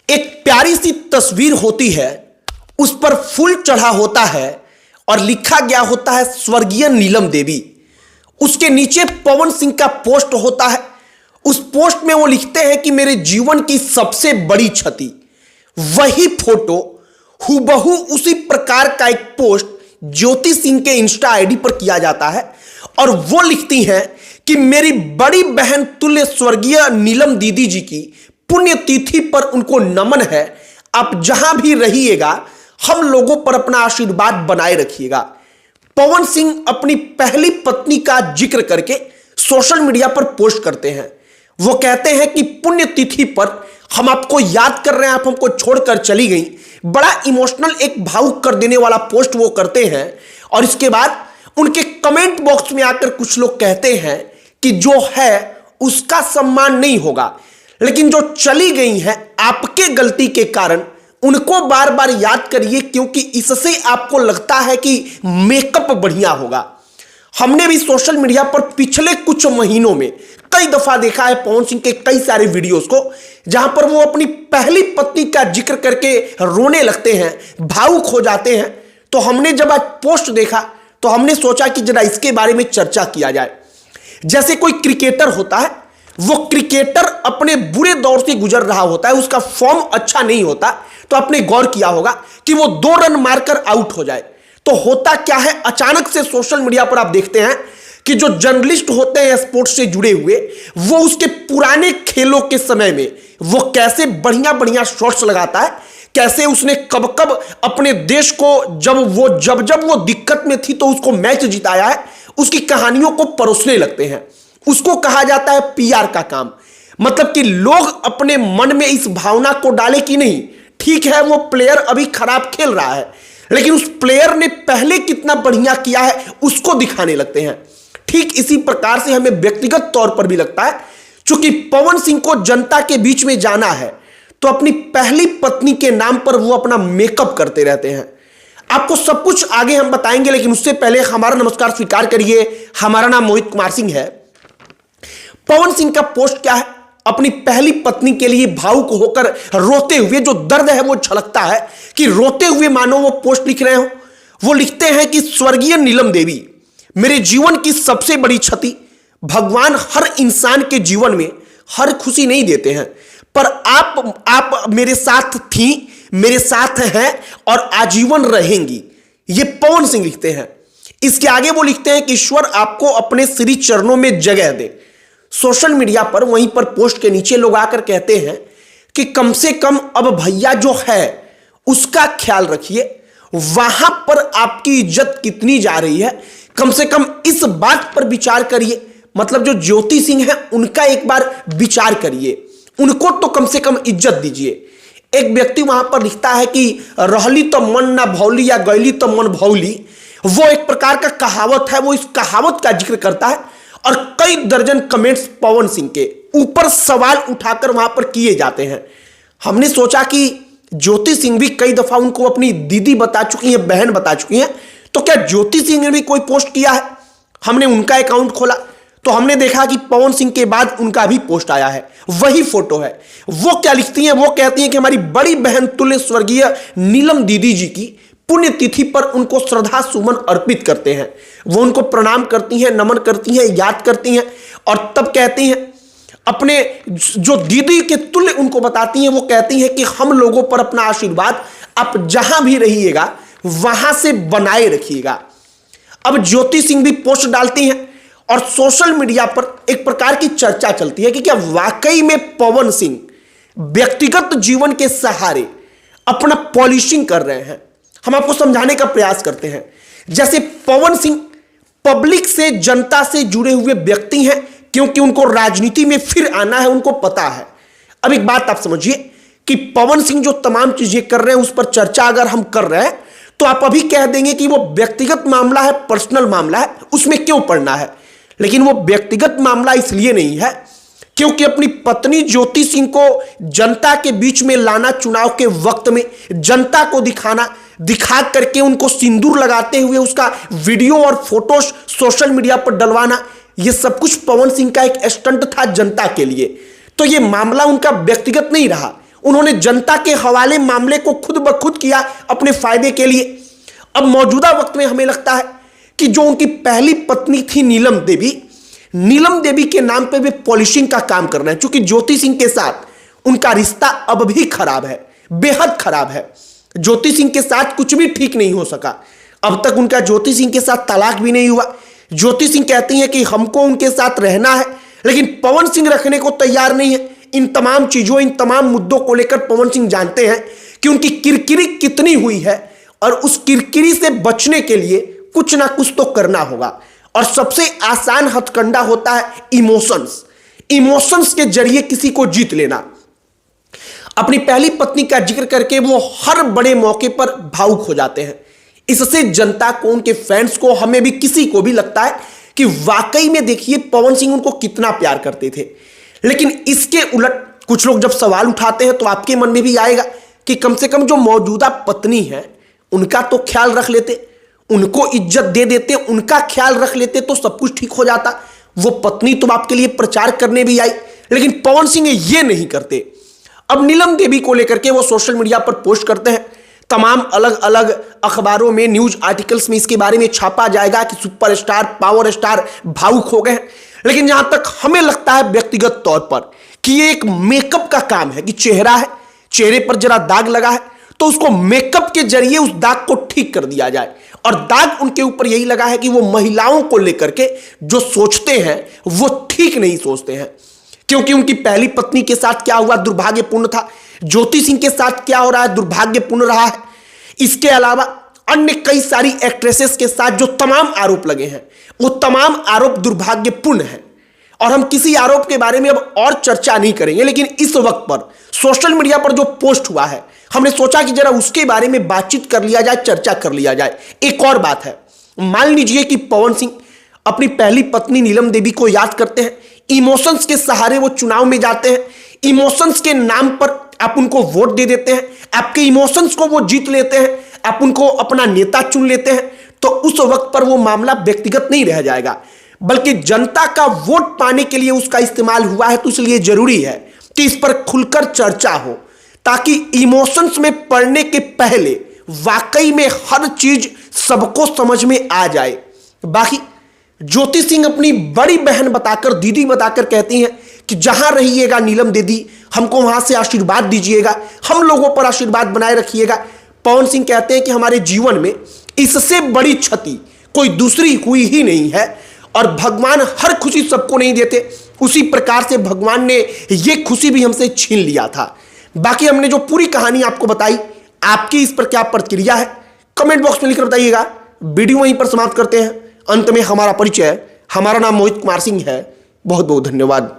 एक प्यारी सी तस्वीर होती है, उस पर फूल चढ़ा होता है और लिखा गया होता है स्वर्गीय नीलम देवी। उसके नीचे पवन सिंह का पोस्ट होता है। उस पोस्ट में वो लिखते हैं कि मेरे जीवन की सबसे बड़ी क्षति। वही फोटो हूबहू उसी प्रकार का एक पोस्ट ज्योति सिंह के इंस्टा आईडी पर किया जाता है और वो लिखती हैं कि मेरी बड़ी बहन तुल्य स्वर्गीय नीलम दीदी जी की पुण्यतिथि पर उनको नमन है। आप जहां भी रहिएगा हम लोगों पर अपना आशीर्वाद बनाए रखिएगा। पवन सिंह अपनी पहली पत्नी का जिक्र करके सोशल मीडिया पर पोस्ट करते हैं। वो कहते हैं कि पुण्यतिथि पर हम आपको याद कर रहे हैं, आप हमको छोड़कर चली गई। बड़ा इमोशनल, एक भावुक कर देने वाला पोस्ट वो करते हैं और इसके बाद उनके कमेंट बॉक्स में आकर कुछ लोग कहते हैं कि जो है उसका सम्मान नहीं होगा, लेकिन जो चली गई है आपके गलती के कारण उनको बार बार याद करिए, क्योंकि इससे आपको लगता है कि मेकअप बढ़िया होगा। हमने भी सोशल मीडिया पर पिछले कुछ महीनों में कई दफा देखा है पवन सिंह के कई सारे वीडियोस को, जहां पर वो अपनी पहली पत्नी का जिक्र करके रोने लगते हैं, भावुक हो जाते हैं। तो हमने जब आज पोस्ट देखा तो हमने सोचा कि जरा इसके बारे में चर्चा किया जाए। जैसे कोई क्रिकेटर होता है, वो क्रिकेटर अपने बुरे दौर से गुजर रहा होता है, उसका फॉर्म अच्छा नहीं होता, तो आपने गौर किया होगा कि वो 2 रन मारकर आउट हो जाए तो होता क्या है, अचानक से सोशल मीडिया पर आप देखते हैं कि जो जर्नलिस्ट होते हैं स्पोर्ट्स से जुड़े हुए, वो उसके पुराने खेलों के समय में वो कैसे बढ़िया बढ़िया शॉट्स लगाता है, कैसे उसने कब कब अपने देश को जब वो दिक्कत में थी तो उसको मैच जिताया है, उसकी कहानियों को परोसने लगते हैं। उसको कहा जाता है पीआर का काम। मतलब कि लोग अपने मन में इस भावना को डाले कि नहीं, ठीक है वो प्लेयर अभी खराब खेल रहा है, लेकिन उस प्लेयर ने पहले कितना बढ़िया किया है उसको दिखाने लगते हैं। ठीक इसी प्रकार से हमें व्यक्तिगत तौर पर भी लगता है, चूंकि पवन सिंह को जनता के बीच में जाना है तो अपनी पहली पत्नी के नाम पर वो अपना मेकअप करते रहते हैं। आपको सब कुछ आगे हम बताएंगे, लेकिन उससे पहले हमारा नमस्कार स्वीकार करिए। हमारा नाम मोहित कुमार सिंह है। पवन सिंह का पोस्ट क्या है, अपनी पहली पत्नी के लिए भावुक होकर रोते हुए, जो दर्द है वो झलकता है कि रोते हुए मानो वो पोस्ट लिख रहे हो। वो लिखते हैं कि स्वर्गीय नीलम देवी, मेरे जीवन की सबसे बड़ी क्षति। भगवान हर इंसान के जीवन में हर खुशी नहीं देते हैं, पर आप मेरे साथ थी, मेरे साथ हैं और आजीवन रहेंगी। ये पवन सिंह लिखते हैं। इसके आगे वो लिखते हैं कि ईश्वर आपको अपने श्री चरणों में जगह दे। सोशल मीडिया पर वहीं पर पोस्ट के नीचे लोग आकर कहते हैं कि कम से कम अब भैया जो है उसका ख्याल रखिए, वहां पर आपकी इज्जत कितनी जा रही है, कम से कम इस बात पर विचार करिए। मतलब जो ज्योति सिंह है उनका एक बार विचार करिए, उनको तो कम से कम इज्जत दीजिए। एक व्यक्ति वहां पर लिखता है कि रहली तो मन ना भौली या गैली तो मन भौली। वो एक प्रकार का कहावत है, वो इस कहावत का जिक्र करता है और कई दर्जन कमेंट्स पवन सिंह के ऊपर सवाल उठाकर वहां पर किए जाते हैं। हमने सोचा कि ज्योति सिंह भी कई दफा उनको अपनी दीदी बता चुकी हैं, बहन बता चुकी हैं, तो क्या ज्योति सिंह ने भी कोई पोस्ट किया है? हमने उनका अकाउंट खोला तो हमने देखा कि पवन सिंह के बाद उनका भी पोस्ट आया है, वही फोटो है। वो क्या लिखती हैं, वो कहती हैं कि हमारी बड़ी बहन तुल्य स्वर्गीय नीलम दीदी जी की पुण्यतिथि पर उनको श्रद्धा सुमन अर्पित करते हैं। वो उनको प्रणाम करती हैं, नमन करती हैं, याद करती हैं और तब कहती हैं, अपने जो दीदी के तुल्य उनको बताती हैं, वो कहती हैं कि हम लोगों पर अपना आशीर्वाद आप जहां भी रहिएगा वहां से बनाए रखिएगा। अब ज्योति सिंह भी पोस्ट डालती हैं और सोशल मीडिया पर एक प्रकार की चर्चा चलती है कि क्या वाकई में पवन सिंह व्यक्तिगत जीवन के सहारे अपना पॉलिशिंग कर रहे हैं। हम आपको समझाने का प्रयास करते हैं। जैसे पवन सिंह पब्लिक से, जनता से जुड़े हुए व्यक्ति हैं, क्योंकि उनको राजनीति में फिर आना है, उनको पता है। अब एक बात आप समझिए कि पवन सिंह जो तमाम चीजें कर रहे हैं उस पर चर्चा अगर हम कर रहे हैं तो आप अभी कह देंगे कि वो व्यक्तिगत मामला है, पर्सनल मामला है, उसमें क्यों पड़ना है। लेकिन वो व्यक्तिगत मामला इसलिए नहीं है क्योंकि अपनी पत्नी ज्योति सिंह को जनता के बीच में लाना, चुनाव के वक्त में जनता को दिखा करके उनको सिंदूर लगाते हुए उसका वीडियो और फोटो सोशल मीडिया पर डलवाना, ये सब कुछ पवन सिंह का एक स्टंट था जनता के लिए। तो ये मामला उनका व्यक्तिगत नहीं रहा, उन्होंने जनता के हवाले मामले को खुद ब खुद किया अपने फायदे के लिए। अब मौजूदा वक्त में हमें लगता है कि जो उनकी पहली पत्नी थी नीलम देवी के नाम पे वे पॉलिशिंग का काम कर रहे हैं, क्योंकि ज्योति सिंह के साथ उनका रिश्ता अब भी खराब है, बेहद खराब है। ज्योति सिंह के साथ कुछ भी ठीक नहीं हो सका। अब तक उनका ज्योति सिंह के साथ तलाक भी नहीं हुआ। ज्योति सिंह कहती हैं कि हमको उनके साथ रहना है, लेकिन पवन सिंह रखने को तैयार नहीं है। इन तमाम चीजों, इन तमाम मुद्दों को लेकर पवन सिंह जानते हैं कि उनकी किरकिरी कितनी हुई है, और उस किरकिरी से बचने के लिए कुछ ना कुछ तो करना होगा। और सबसे आसान हथकंडा होता है इमोशंस के जरिए किसी को जीत लेना। अपनी पहली पत्नी का जिक्र करके वो हर बड़े मौके पर भावुक हो जाते हैं। इससे जनता को, उनके फैंस को, हमें भी, किसी को भी लगता है कि वाकई में देखिए पवन सिंह उनको कितना प्यार करते थे। लेकिन इसके उलट कुछ लोग जब सवाल उठाते हैं तो आपके मन में भी आएगा कि कम से कम जो मौजूदा पत्नी है उनका तो ख्याल रख लेते, उनको इज्जत दे देते, उनका ख्याल रख लेते तो सब कुछ ठीक हो जाता। वो पत्नी तो आपके लिए प्रचार करने भी आई, लेकिन पवन सिंह ये नहीं करते। अब नीलम देवी को लेकर के वो सोशल मीडिया पर पोस्ट करते हैं, तमाम अलग अलग अखबारों में, न्यूज आर्टिकल्स में इसके बारे में छापा जाएगा कि सुपरस्टार, पावर स्टार भावुक हो गए। लेकिन जहां तक हमें लगता है व्यक्तिगत तौर पर कि ये एक मेकअप का काम है, कि चेहरा है, चेहरे पर जरा दाग लगा है तो उसको मेकअप के जरिए उस दाग को ठीक कर दिया जाए। और दाग उनके ऊपर यही लगा है कि वो महिलाओं को लेकर के जो सोचते हैं वो ठीक नहीं सोचते हैं, क्योंकि उनकी पहली पत्नी के साथ क्या हुआ दुर्भाग्यपूर्ण था, ज्योति सिंह के साथ क्या हो रहा है दुर्भाग्यपूर्ण रहा है। इसके अलावा अन्य कई सारी एक्ट्रेसेस के साथ जो तमाम आरोप लगे हैं वो तमाम आरोप दुर्भाग्यपूर्ण हैं। और हम किसी आरोप के बारे में अब और चर्चा नहीं करेंगे, लेकिन इस वक्त पर सोशल मीडिया पर जो पोस्ट हुआ है हमने सोचा कि जरा उसके बारे में बातचीत कर लिया जाए, चर्चा कर लिया जाए। एक और बात है, मान लीजिए कि पवन सिंह अपनी पहली पत्नी नीलम देवी को याद करते हैं, इमोशंस के सहारे वो चुनाव में जाते हैं, इमोशंस के नाम पर आप उनको वोट दे देते हैं, आपके इमोशंस को वो जीत लेते हैं, आप उनको अपना नेता चुन लेते हैं, तो उस वक्त पर वो मामला व्यक्तिगत नहीं रह जाएगा, बल्कि जनता का वोट पाने के लिए उसका इस्तेमाल हुआ है। तो इसलिए जरूरी है कि इस पर खुलकर चर्चा हो, ताकि इमोशंस में पड़ने के पहले वाकई में हर चीज सबको समझ में आ जाए। बाकी ज्योति सिंह अपनी बड़ी बहन बताकर, दीदी बताकर कहती हैं कि जहां रहिएगा नीलम दीदी, हमको वहां से आशीर्वाद दीजिएगा, हम लोगों पर आशीर्वाद बनाए रखिएगा। पवन सिंह कहते हैं कि हमारे जीवन में इससे बड़ी क्षति कोई दूसरी हुई ही नहीं है, और भगवान हर खुशी सबको नहीं देते, उसी प्रकार से भगवान ने यह खुशी भी हमसे छीन लिया था। बाकी हमने जो पूरी कहानी आपको बताई, आपकी इस पर क्या प्रतिक्रिया है कमेंट बॉक्स में लिखकर बताइएगा। वीडियो वहीं पर समाप्त करते हैं। अंत में हमारा परिचय, हमारा नाम मोहित कुमार सिंह है। बहुत बहुत धन्यवाद।